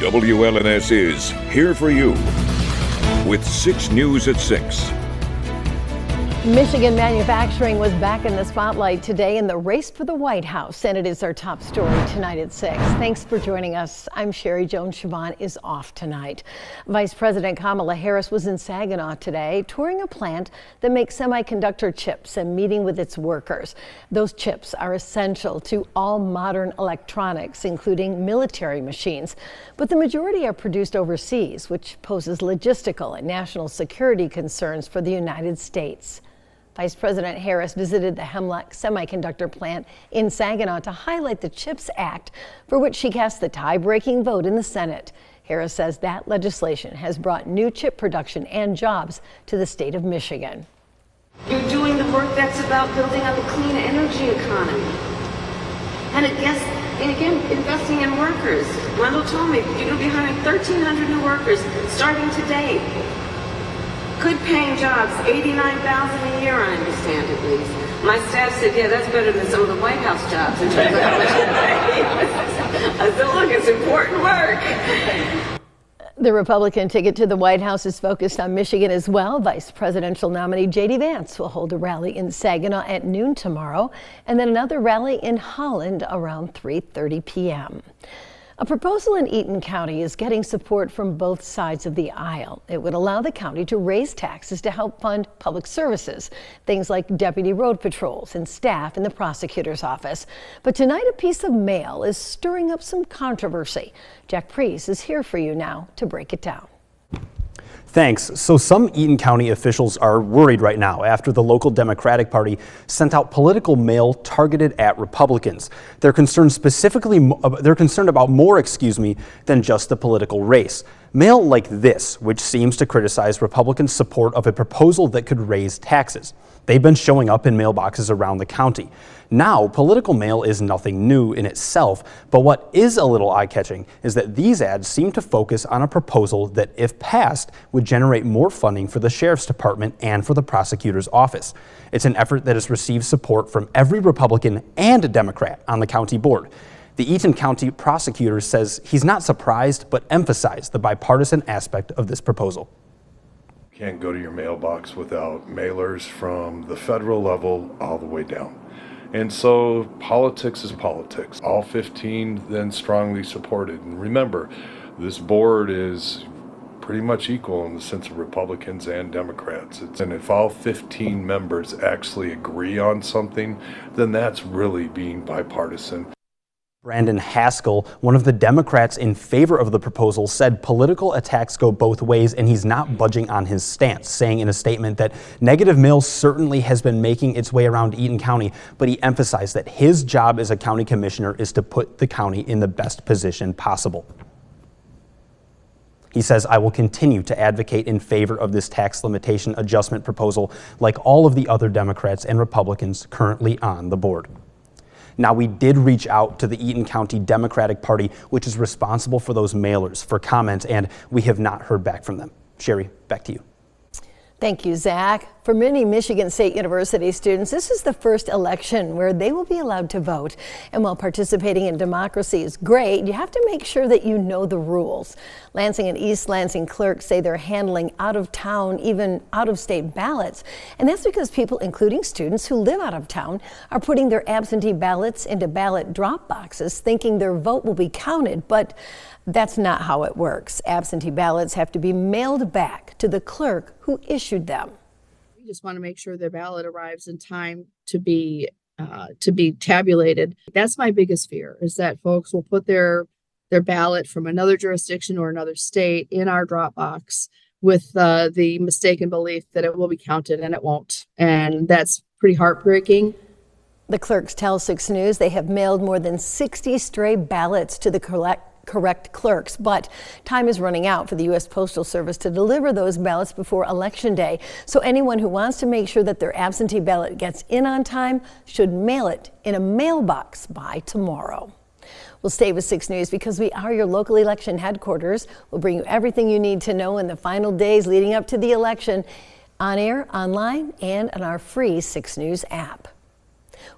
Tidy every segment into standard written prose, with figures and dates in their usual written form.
WLNS is here for you with 6 News at 6. Michigan manufacturing was back in the spotlight today in the race for the White House, and it is our top story tonight at 6. Thanks for joining us. I'm Sherry Jones. Siobhan is off tonight. Vice President Kamala Harris was in Saginaw today, touring a plant that makes semiconductor chips and meeting with its workers. Those chips are essential to all modern electronics, including military machines. But the majority are produced overseas, which poses logistical and national security concerns for the United States. Vice President Harris visited the Hemlock Semiconductor plant in Saginaw to highlight the CHIPS Act, for which she cast the tie-breaking vote in the Senate. Harris says that legislation has brought new chip production and jobs to the state of Michigan. You're doing the work that's about building up a clean energy economy. And again, investing in workers. Wendell told me you're going to be hiring 1,300 new workers starting today. Good paying jobs, $89,000 a year, I understand at least. My staff said, yeah, that's better than some of the White House jobs in terms of how much they pay. I said, look, it's important work. The Republican ticket to the White House is focused on Michigan as well. Vice presidential nominee J.D. Vance will hold a rally in Saginaw at noon tomorrow, and then another rally in Holland around 3:30 p.m. A proposal in Eaton County is getting support from both sides of the aisle. It would allow the county to raise taxes to help fund public services, things like deputy road patrols and staff in the prosecutor's office. But tonight, a piece of mail is stirring up some controversy. Jack Priest is here for you now to break it down. Thanks. So some Eaton County officials are worried right now after the local Democratic Party sent out political mail targeted at Republicans. They're concerned about more, than just the political race. Mail like this, which seems to criticize Republicans' support of a proposal that could raise taxes. They've been showing up in mailboxes around the county. Now, political mail is nothing new in itself, but what is a little eye-catching is that these ads seem to focus on a proposal that, if passed, would generate more funding for the sheriff's department and for the prosecutor's office. It's an effort that has received support from every Republican and Democrat on the county board. The Eaton County prosecutor says he's not surprised, but emphasized the bipartisan aspect of this proposal. You can't go to your mailbox without mailers from the federal level all the way down. And so politics is politics. All 15 then strongly supported. And remember, this board is pretty much equal in the sense of Republicans and Democrats. And if all 15 members actually agree on something, then that's really being bipartisan. Brandon Haskell, one of the Democrats in favor of the proposal, said political attacks go both ways and he's not budging on his stance, saying in a statement that negative mail certainly has been making its way around Eaton County, but he emphasized that his job as a county commissioner is to put the county in the best position possible. He says, I will continue to advocate in favor of this tax limitation adjustment proposal like all of the other Democrats and Republicans currently on the board. Now, we did reach out to the Eaton County Democratic Party, which is responsible for those mailers, for comment, and we have not heard back from them. Sherry, back to you. Thank you, Zach. For many Michigan State University students, this is the first election where they will be allowed to vote. And while participating in democracy is great, you have to make sure that you know the rules. Lansing and East Lansing clerks say they're handling out-of-town, even out-of-state ballots. And that's because people, including students who live out of town, are putting their absentee ballots into ballot drop boxes, thinking their vote will be counted. But that's not how it works. Absentee ballots have to be mailed back to the clerk who issued them. We just want to make sure their ballot arrives in time to be tabulated. That's my biggest fear, is that folks will put their ballot from another jurisdiction or another state in our drop box with the mistaken belief that it will be counted, and it won't. And that's pretty heartbreaking. The clerks tell 6 News they have mailed more than 60 stray ballots to the correct clerks, but time is running out for the U.S. Postal Service to deliver those ballots before Election Day. So anyone who wants to make sure that their absentee ballot gets in on time should mail it in a mailbox by tomorrow. We'll stay with 6 News because we are your local election headquarters. We'll bring you everything you need to know in the final days leading up to the election, on air, online, and on our free 6 News app.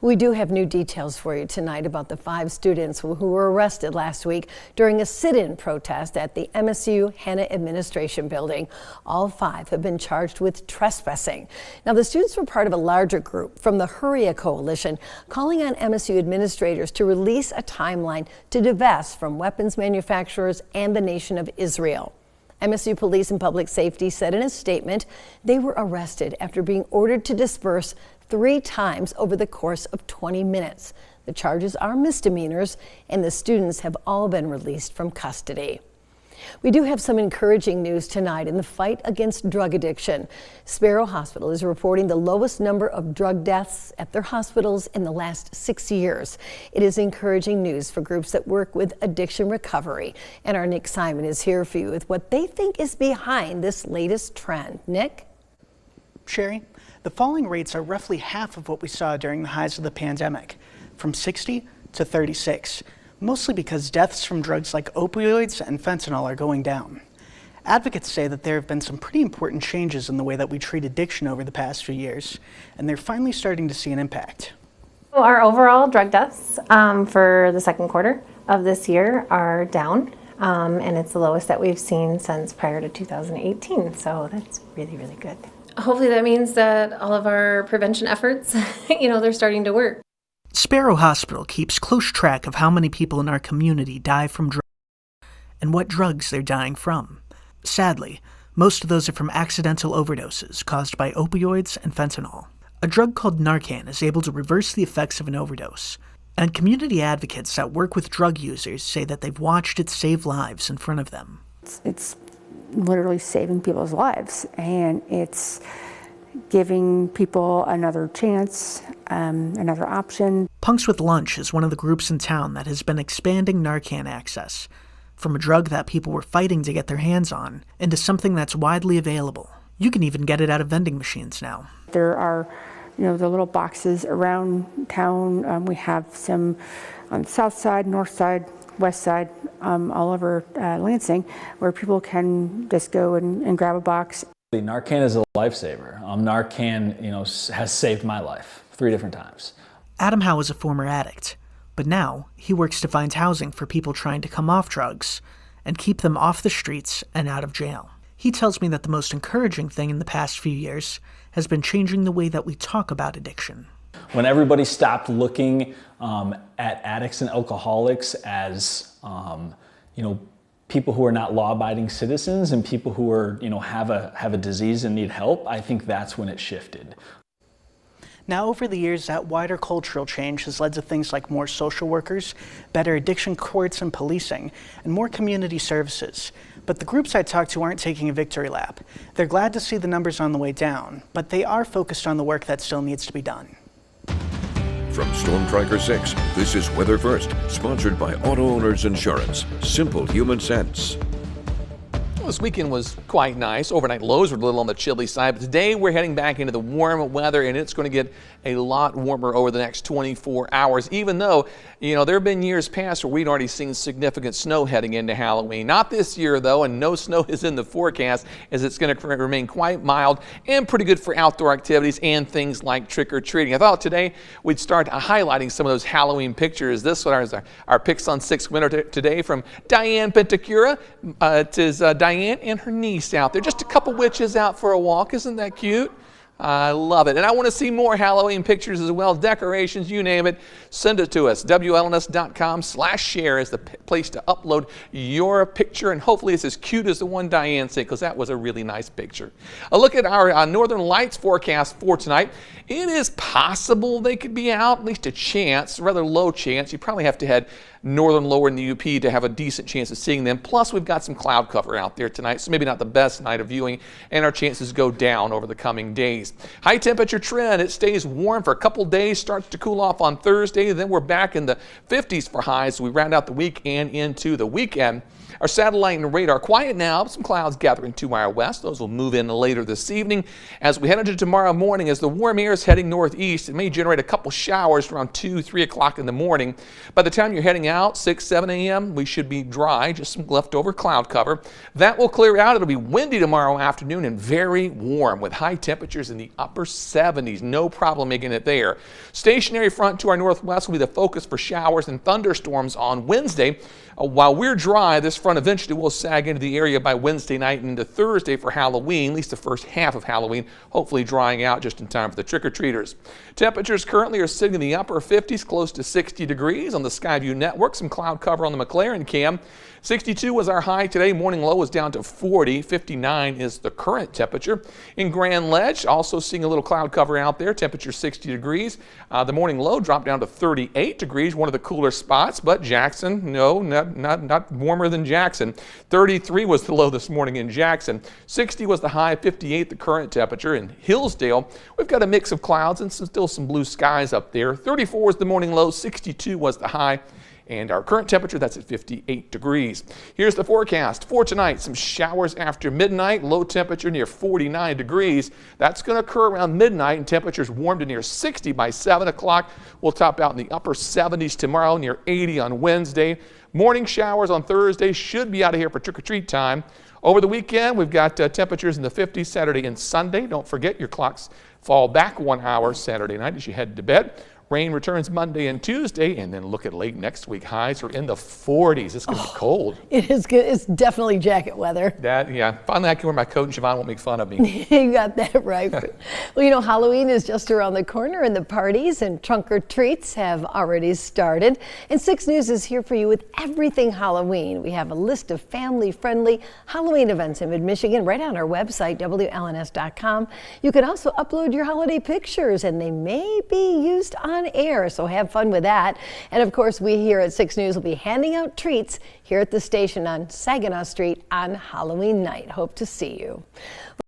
We do have new details for you tonight about the 5 students who were arrested last week during a sit-in protest at the MSU Hanna Administration Building. All 5 have been charged with trespassing. Now, the students were part of a larger group from the Huria Coalition calling on MSU administrators to release a timeline to divest from weapons manufacturers and the nation of Israel. MSU Police and Public Safety said in a statement they were arrested after being ordered to disperse 3 times over the course of 20 minutes. The charges are misdemeanors, and the students have all been released from custody. We do have some encouraging news tonight in the fight against drug addiction. Sparrow Hospital is reporting the lowest number of drug deaths at their hospitals in the last 6 years. It is encouraging news for groups that work with addiction recovery. And our Nick Simon is here for you with what they think is behind this latest trend. Nick? Sherry, the falling rates are roughly half of what we saw during the highs of the pandemic, from 60 to 36, mostly because deaths from drugs like opioids and fentanyl are going down. Advocates say that there have been some pretty important changes in the way that we treat addiction over the past few years, and they're finally starting to see an impact. Our overall drug deaths for the second quarter of this year are down, and it's the lowest that we've seen since prior to 2018, so that's really, really good. Hopefully that means that all of our prevention efforts, they're starting to work. Sparrow Hospital keeps close track of how many people in our community die from drugs and what drugs they're dying from. Sadly, most of those are from accidental overdoses caused by opioids and fentanyl. A drug called Narcan is able to reverse the effects of an overdose, and community advocates that work with drug users say that they've watched it save lives in front of them. It's literally saving people's lives, and it's giving people another chance, another option. Punks with Lunch is one of the groups in town that has been expanding Narcan access from a drug that people were fighting to get their hands on into something that's widely available. You can even get it out of vending machines now. There are, the little boxes around town. We have some on the south side, north side, west side, all over Lansing, where people can just go and grab a box. Narcan is a lifesaver. Narcan, has saved my life 3 different times. Adam Howe is a former addict, but now he works to find housing for people trying to come off drugs and keep them off the streets and out of jail. He tells me that the most encouraging thing in the past few years has been changing the way that we talk about addiction. When everybody stopped looking at addicts and alcoholics as, people who are not law-abiding citizens and people who are, have a disease and need help, I think that's when it shifted. Now, over the years, that wider cultural change has led to things like more social workers, better addiction courts and policing, and more community services. But the groups I talk to aren't taking a victory lap. They're glad to see the numbers on the way down, but they are focused on the work that still needs to be done. From Storm Tracker 6, this is Weather First, sponsored by Auto Owners Insurance. Simple human sense. Well, this weekend was quite nice. Overnight lows were a little on the chilly side, but today we're heading back into the warm weather, and it's going to get a lot warmer over the next 24 hours, even though, there have been years past where we'd already seen significant snow heading into Halloween. Not this year, though, and no snow is in the forecast, as it's going to remain quite mild and pretty good for outdoor activities and things like trick-or-treating. I thought today we'd start highlighting some of those Halloween pictures. This one is our Picks on 6 winner today from Diane Pentacura. It is Diane and her niece out there. Just a couple witches out for a walk. Isn't that cute? I love it. And I want to see more Halloween pictures as well, decorations, you name it. Send it to us. WLNS.com/share is the place to upload your picture, and hopefully it's as cute as the one Diane sent, because that was a really nice picture. A look at our Northern Lights forecast for tonight. It is possible they could be out, at least a chance, rather low chance. You probably have to head northern lower in the UP to have a decent chance of seeing them. Plus, we've got some cloud cover out there tonight, so maybe not the best night of viewing, and our chances go down over the coming days. High temperature trend, it stays warm for a couple days, starts to cool off on Thursday, then we're back in the 50s for highs as we round out the week and into the weekend. Our satellite and radar quiet now. Some clouds gathering to our west. Those will move in later this evening. As we head into tomorrow morning, as the warm air is heading northeast, it may generate a couple showers around 2, 3 o'clock in the morning. By the time you're heading out, 6, 7 a.m., we should be dry, just some leftover cloud cover. That will clear out. It'll be windy tomorrow afternoon and very warm with high temperatures in the upper 70s. No problem making it there. Stationary front to our northwest will be the focus for showers and thunderstorms on Wednesday. While we're dry, this front eventually will sag into the area by Wednesday night and into Thursday for Halloween, at least the first half of Halloween, hopefully drying out just in time for the trick-or-treaters. Temperatures currently are sitting in the upper 50s, close to 60 degrees on the Skyview network. Some cloud cover on the McLaren cam. 62 was our high today. Morning low was down to 40. 59 is the current temperature. In Grand Ledge, also seeing a little cloud cover out there. Temperature 60 degrees. The morning low dropped down to 38 degrees, one of the cooler spots. But Jackson, no, not warmer than Jackson. 33 was the low this morning in Jackson. 60 was the high. 58 the current temperature. In Hillsdale, we've got a mix of clouds and still some blue skies up there. 34 was the morning low. 62 was the high. And our current temperature, that's at 58 degrees. Here's the forecast for tonight. Some showers after midnight, low temperature near 49 degrees. That's going to occur around midnight, and temperatures warm to near 60 by 7 o'clock. We'll top out in the upper 70s tomorrow, near 80 on Wednesday. Morning showers on Thursday, should be out of here for trick-or-treat time. Over the weekend, we've got temperatures in the 50s Saturday and Sunday. Don't forget your clocks fall back 1 hour Saturday night as you head to bed. Rain returns Monday and Tuesday, and then look at late next week. Highs are in the 40s. It's going to be cold. It is good. It's definitely jacket weather. Yeah. Finally, I can wear my coat, and Siobhan won't make fun of me. You got that right. Well, you know, Halloween is just around the corner, and the parties and trunk or treats have already started. And 6 News is here for you with everything Halloween. We have a list of family-friendly Halloween events in Mid-Michigan right on our website, WLNS.com. You can also upload your holiday pictures, and they may be used on air, so have fun with that. And of course, we here at 6 News will be handing out treats here at the station on Saginaw Street on Halloween night. Hope to see you.